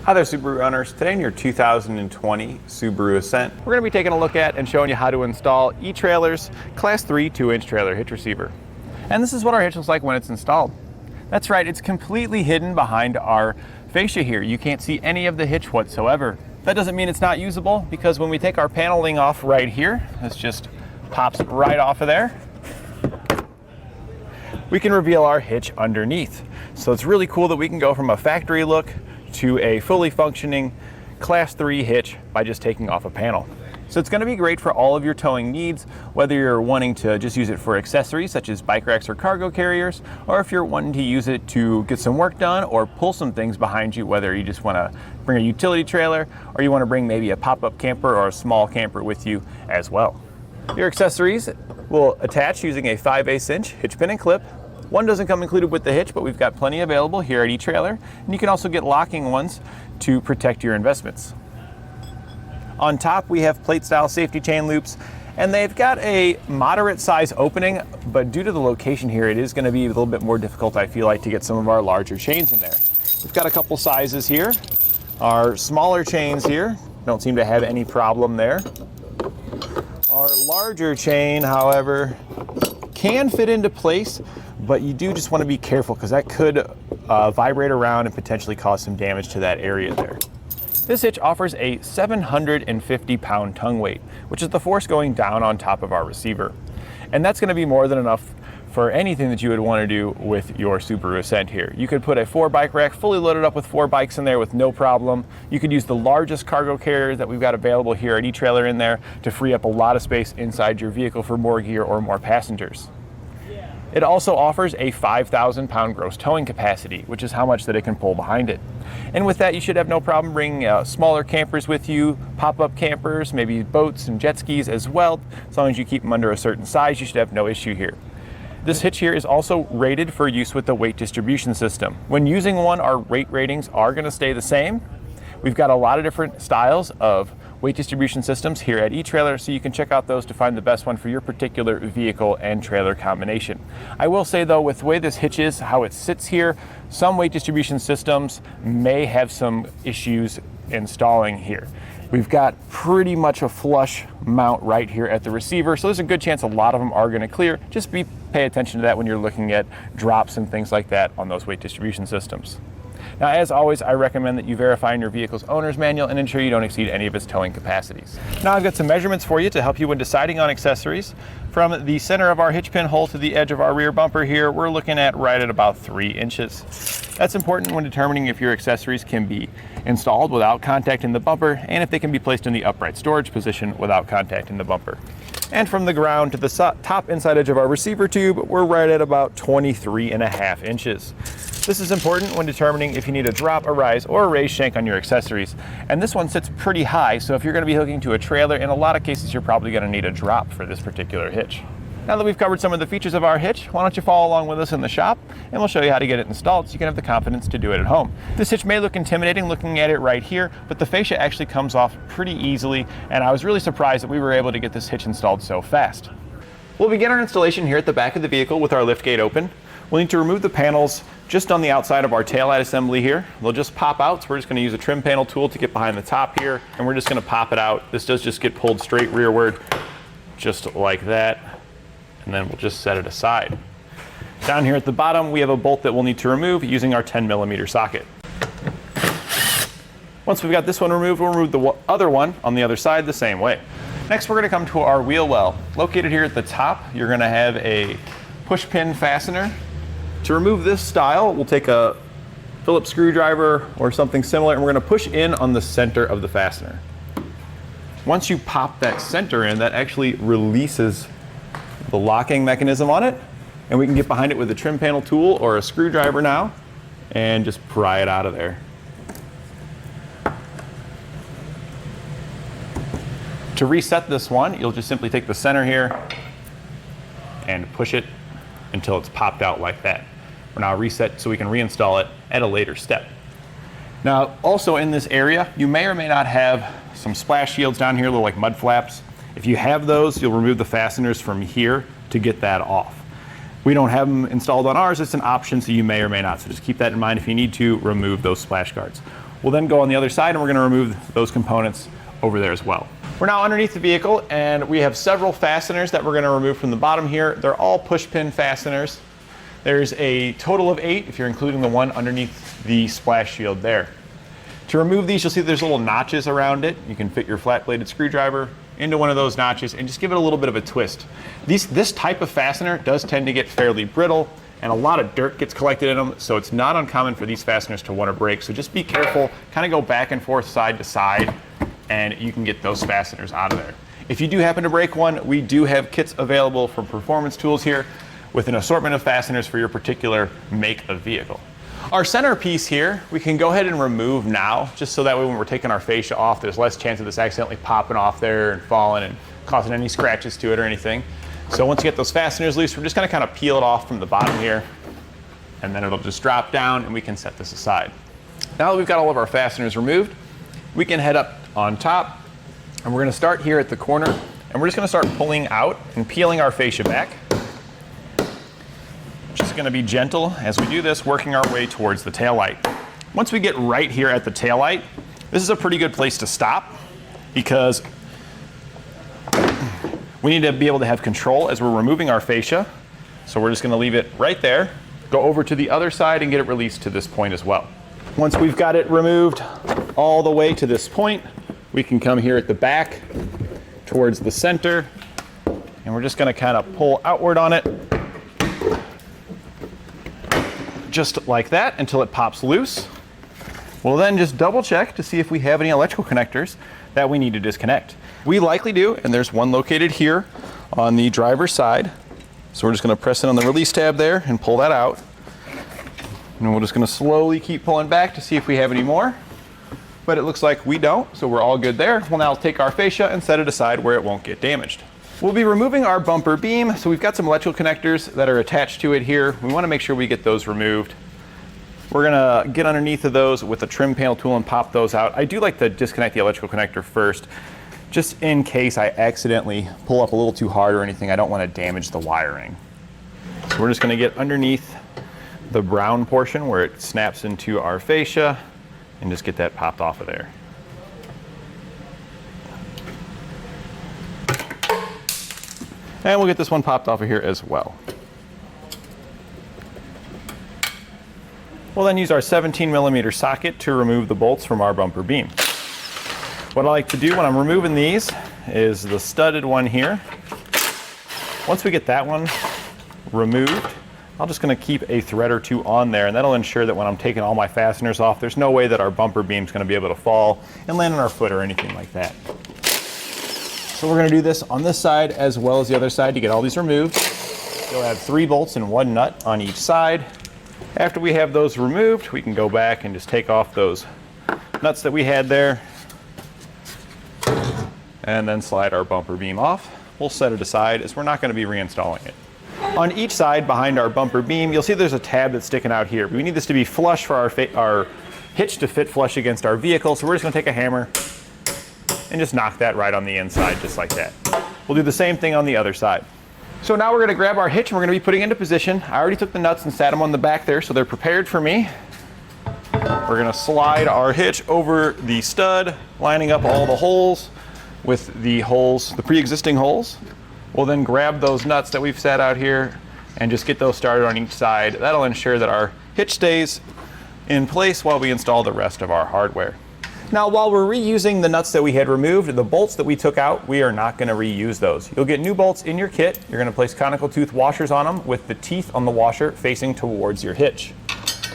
Hi there, Subaru owners. Today in your 2020 Subaru Ascent, we're going to be taking a look at and showing you how to install eTrailer's Class 3 2-inch trailer hitch receiver. And this is what our hitch looks like when it's installed. That's right, it's completely hidden behind our fascia here. You can't see any of the hitch whatsoever. That doesn't mean it's not usable, because when we take our paneling off right here, this just pops right off of there, we can reveal our hitch underneath. So it's really cool that we can go from a factory look to a fully functioning Class 3 hitch by just taking off a panel. So it's going to be great for all of your towing needs, whether you're wanting to just use it for accessories such as bike racks or cargo carriers, or if you're wanting to use it to get some work done or pull some things behind you, whether you just want to bring a utility trailer or you want to bring maybe a pop-up camper or a small camper with you as well. Your accessories will attach using a 5/8" hitch pin and clip. One doesn't come included with the hitch, but we've got plenty available here at eTrailer, and you can also get locking ones to protect your investments. On top, we have plate-style safety chain loops, and they've got a moderate size opening, but due to the location here, it is going to be a little bit more difficult, I feel like, to get some of our larger chains in there. We've got a couple sizes here. Our smaller chains here don't seem to have any problem there. Our larger chain, however, can fit into place, but you do just want to be careful because that could vibrate around and potentially cause some damage to that area there. This hitch offers a 750-pound tongue weight, which is the force going down on top of our receiver. And that's going to be more than enough for anything that you would want to do with your Subaru Ascent here. You could put a 4-bike rack fully loaded up with 4 bikes in there with no problem. You could use the largest cargo carrier that we've got available here at eTrailer in there to free up a lot of space inside your vehicle for more gear or more passengers. It also offers a 5,000-pound gross towing capacity, which is how much that it can pull behind it. And with that, you should have no problem bringing smaller campers with you, pop-up campers, maybe boats and jet skis as well. As long as you keep them under a certain size, you should have no issue here. This hitch here is also rated for use with the weight distribution system. When using one, our weight ratings are going to stay the same. We've got a lot of different styles of weight distribution systems here at eTrailer, so you can check out those to find the best one for your particular vehicle and trailer combination. I will say though, with the way this hitch is, how it sits here, some weight distribution systems may have some issues installing here. We've got pretty much a flush mount right here at the receiver, so there's a good chance a lot of them are going to clear. Just pay attention to that when you're looking at drops and things like that on those weight distribution systems. Now, as always, I recommend that you verify in your vehicle's owner's manual and ensure you don't exceed any of its towing capacities. Now, I've got some measurements for you to help you when deciding on accessories. From the center of our hitch pin hole to the edge of our rear bumper here, we're looking at right at about 3 inches. That's important when determining if your accessories can be installed without contacting the bumper and if they can be placed in the upright storage position without contacting the bumper. And from the ground to the top inside edge of our receiver tube, we're right at about 23.5 inches. This is important when determining if you need a drop, a rise, or a raised shank on your accessories. And this one sits pretty high, so if you're going to be hooking to a trailer, in a lot of cases you're probably going to need a drop for this particular hitch. Now that we've covered some of the features of our hitch, why don't you follow along with us in the shop and we'll show you how to get it installed so you can have the confidence to do it at home. This hitch may look intimidating looking at it right here, but the fascia actually comes off pretty easily, and I was really surprised that we were able to get this hitch installed so fast. We'll begin our installation here at the back of the vehicle with our liftgate open. We'll need to remove the panels just on the outside of our taillight assembly here. They'll just pop out, so we're just going to use a trim panel tool to get behind the top here, and we're just going to pop it out. This does just get pulled straight rearward, just like that, and then we'll just set it aside. Down here at the bottom, we have a bolt that we'll need to remove using our 10mm socket. Once we've got this one removed, we'll remove the other one on the other side the same way. Next, we're going to come to our wheel well. Located here at the top, you're going to have a push pin fastener. To remove this style, we'll take a Phillips screwdriver or something similar, and we're going to push in on the center of the fastener. Once you pop that center in, that actually releases the locking mechanism on it, and we can get behind it with a trim panel tool or a screwdriver now and just pry it out of there. To reset this one, you'll just simply take the center here and push it until it's popped out like that. We're now reset so we can reinstall it at a later step. Now, also in this area, you may or may not have some splash shields down here, little like mud flaps. If you have those, you'll remove the fasteners from here to get that off. We don't have them installed on ours, it's an option, so you may or may not. So just keep that in mind if you need to remove those splash guards. We'll then go on the other side and we're going to remove those components over there as well. We're now underneath the vehicle and we have several fasteners that we're going to remove from the bottom here. They're all push pin fasteners. There's a total of 8 if you're including the one underneath the splash shield there. To remove these, you'll see there's little notches around it. You can fit your flat bladed screwdriver into one of those notches and just give it a little bit of a twist. This type of fastener does tend to get fairly brittle and a lot of dirt gets collected in them, so it's not uncommon for these fasteners to want to break. So just be careful, kind of go back and forth side to side, and you can get those fasteners out of there. If you do happen to break one, we do have kits available from Performance Tools here with an assortment of fasteners for your particular make of vehicle. Our centerpiece here, we can go ahead and remove now, just so that way when we're taking our fascia off, there's less chance of this accidentally popping off there and falling and causing any scratches to it or anything. So once you get those fasteners loose, we're just gonna kind of peel it off from the bottom here, and then it'll just drop down and we can set this aside. Now that we've got all of our fasteners removed, we can head up on top, and we're gonna start here at the corner, and we're just gonna start pulling out and peeling our fascia back. Just gonna be gentle as we do this, working our way towards the taillight. Once we get right here at the taillight, this is a pretty good place to stop because we need to be able to have control as we're removing our fascia. So we're just gonna leave it right there, go over to the other side and get it released to this point as well. Once we've got it removed all the way to this point, we can come here at the back towards the center, and we're just gonna kind of pull outward on it, just like that until it pops loose. We'll then just double check to see if we have any electrical connectors that we need to disconnect. We likely do, and there's one located here on the driver's side. So we're just gonna press in on the release tab there and pull that out. And we're just gonna slowly keep pulling back to see if we have any more. But it looks like we don't, so we're all good there. We'll now take our fascia and set it aside where it won't get damaged. We'll be removing our bumper beam, so we've got some electrical connectors that are attached to it here. We wanna make sure we get those removed. We're gonna get underneath of those with a trim panel tool and pop those out. I do like to disconnect the electrical connector first, just in case I accidentally pull up a little too hard or anything. I don't wanna damage the wiring. So we're just gonna get underneath the brown portion where it snaps into our fascia and just get that popped off of there. And we'll get this one popped off of here as well. We'll then use our 17mm socket to remove the bolts from our bumper beam. What I like to do when I'm removing these is the studded one here. Once we get that one removed, I'm just gonna keep a thread or two on there, and that'll ensure that when I'm taking all my fasteners off, there's no way that our bumper beam's gonna be able to fall and land on our foot or anything like that. So we're gonna do this on this side as well as the other side to get all these removed. You'll have 3 bolts and 1 nut on each side. After we have those removed, we can go back and just take off those nuts that we had there and then slide our bumper beam off. We'll set it aside as we're not going to be reinstalling it. On each side behind our bumper beam, you'll see there's a tab that's sticking out here. We need this to be flush for our hitch to fit flush against our vehicle, so we're just going to take a hammer and just knock that right on the inside just like that. We'll do the same thing on the other side. So now we're going to grab our hitch and we're going to be putting into position. I already took the nuts and sat them on the back there, so they're prepared for me. We're going to slide our hitch over the stud, lining up all the holes with the holes, the pre-existing holes. We'll then grab those nuts that we've set out here and just get those started on each side. That'll ensure that our hitch stays in place while we install the rest of our hardware. Now, while we're reusing the nuts that we had removed, the bolts that we took out, we are not going to reuse those. You'll get new bolts in your kit. You're going to place conical tooth washers on them with the teeth on the washer facing towards your hitch.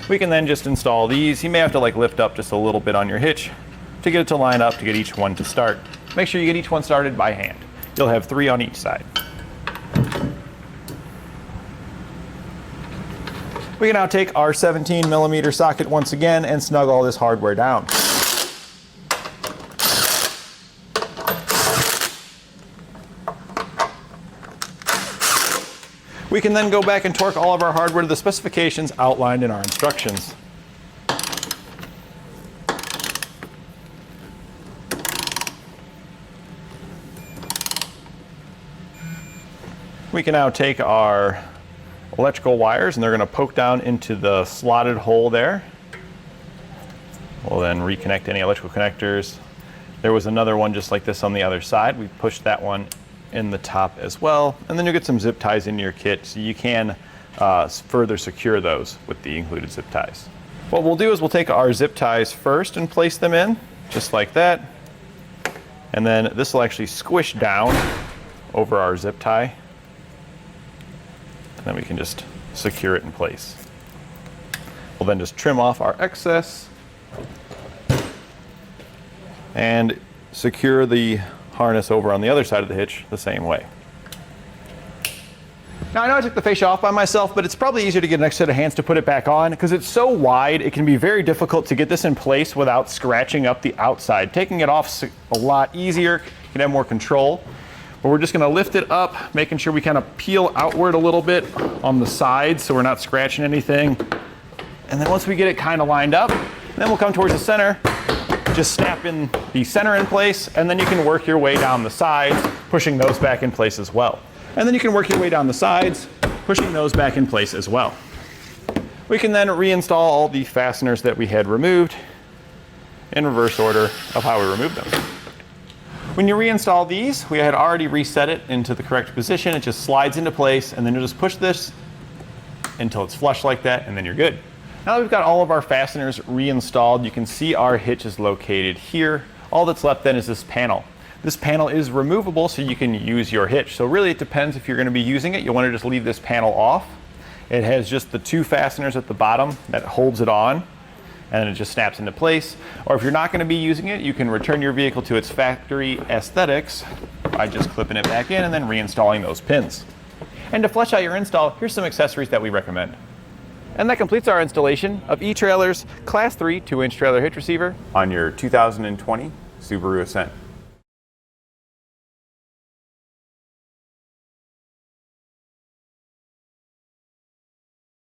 We can then just install these. You may have to lift up just a little bit on your hitch to get it to line up to get each one to start. Make sure you get each one started by hand. You'll have 3 on each side. We can now take our 17mm socket once again and snug all this hardware down. We can then go back and torque all of our hardware to the specifications outlined in our instructions. We can now take our electrical wires and they're going to poke down into the slotted hole there. We'll We'll then reconnect any electrical connectors. There was another one just like this on the other side. We pushed that one in the top as well. And then you'll get some zip ties into your kit so you can further secure those with the included zip ties. What we'll do is we'll take our zip ties first and place them in, just like that. And then this will actually squish down over our zip tie. And then we can just secure it in place. We'll then just trim off our excess and secure the harness over on the other side of the hitch the same way. Now I know I took the fascia off by myself, but it's probably easier to get an extra set of hands to put it back on because it's so wide. It can be very difficult to get this in place without scratching up the outside. Taking it off is a lot easier. You can have more control. But we're just going to lift it up, making sure we kind of peel outward a little bit on the sides so we're not scratching anything. And then once we get it kind of lined up, then we'll come towards the center, just snap in the center in place, and then you can work your way down the sides, pushing those back in place as well. And then you can work your way down the sides, pushing those back in place as well. We can then reinstall all the fasteners that we had removed in reverse order of how we removed them. When you reinstall these, we had already reset it into the correct position. It just slides into place, and then you'll just push this until it's flush like that, and then you're good. Now that we've got all of our fasteners reinstalled, you can see our hitch is located here. All that's left then is this panel. This panel is removable so you can use your hitch. So really it depends if you're going to be using it. You'll want to just leave this panel off. It has just the two fasteners at the bottom that holds it on, and then it just snaps into place. Or if you're not going to be using it, you can return your vehicle to its factory aesthetics by just clipping it back in and then reinstalling those pins. And to flesh out your install, here's some accessories that we recommend. And that completes our installation of eTrailer's Class 3 2-inch trailer hitch receiver on your 2020 Subaru Ascent.